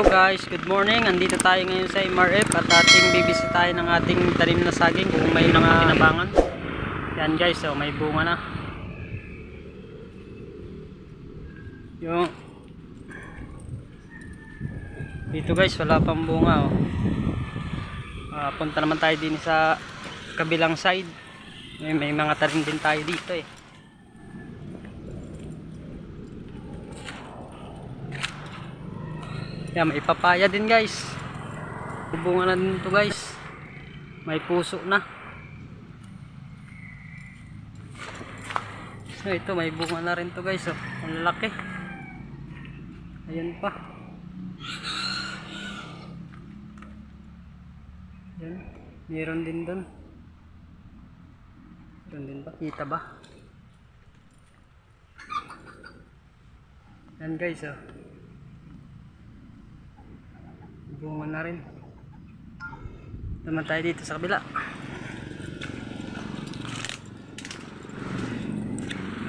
Hello guys, good morning. Andito tayo ngayon sa MRF at ating bibisitahin ng ating tanim na saging kung may kinabangan. Yan guys, so may bunga na. Yung dito guys, wala pang bunga oh. Punta naman tayo din sa kabilang side. May mga tanim din tayo dito eh. Yan, may papaya din guys. Bunga na din to guys. May puso na. So ito, may bunga na rin to guys. Oh, ang laki. Ayan pa. Yan, meron din doon. Meron din ba? Kita ba? Yan guys oh. Bunga na rin. Naman tayo dito sa kabila.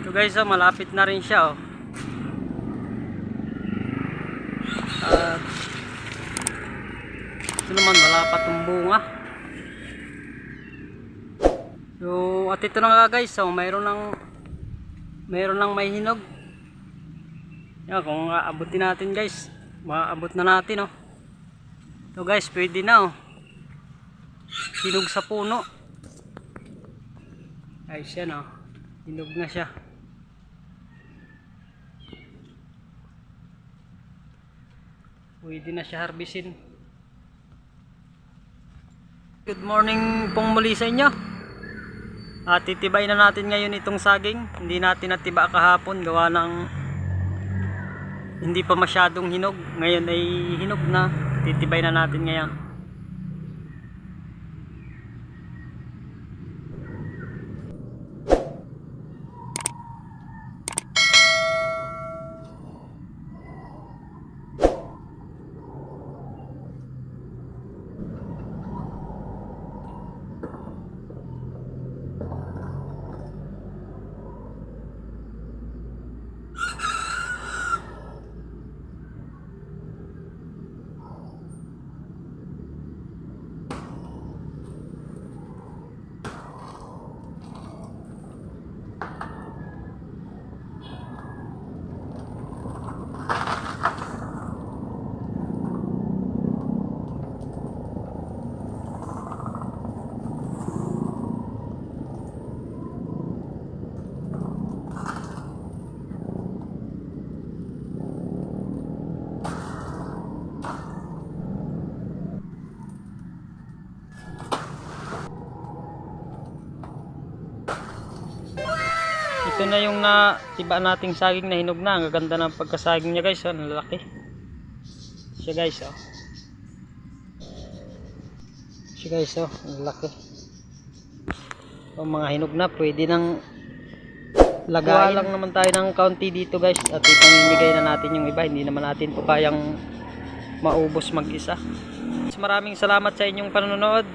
Ito guys oh, malapit na rin siya oh. Ito naman wala pa itong bunga. So at ito na nga guys oh, mayroon ng may hinog. Yan, kung aabutin natin guys, maabot na natin oh. So guys, pwede na oh. Hinog sa puno. Ay siya no. Hinog na siya. Pwede na siya harbisin. Good morning pong muli sa inyo. Titibay na natin ngayon itong saging. Hindi natin natiba kahapon gawa ng hindi pa masyadong hinog. Ngayon ay hinog na. Titibay na natin ngayon. Ito na yung natiba nating saging na hinog na. Ang ganda ng pagkasaging niya guys. Ang lalaki. Siya guys oh. Siya guys oh. Ang lalaki. Ang mga hinog na pwede nang lagain. Lang naman tayo ng kaunti dito guys. At ipamimigay na natin yung iba. Hindi naman natin to kayang maubos mag-isa. Maraming salamat sa inyong panonood.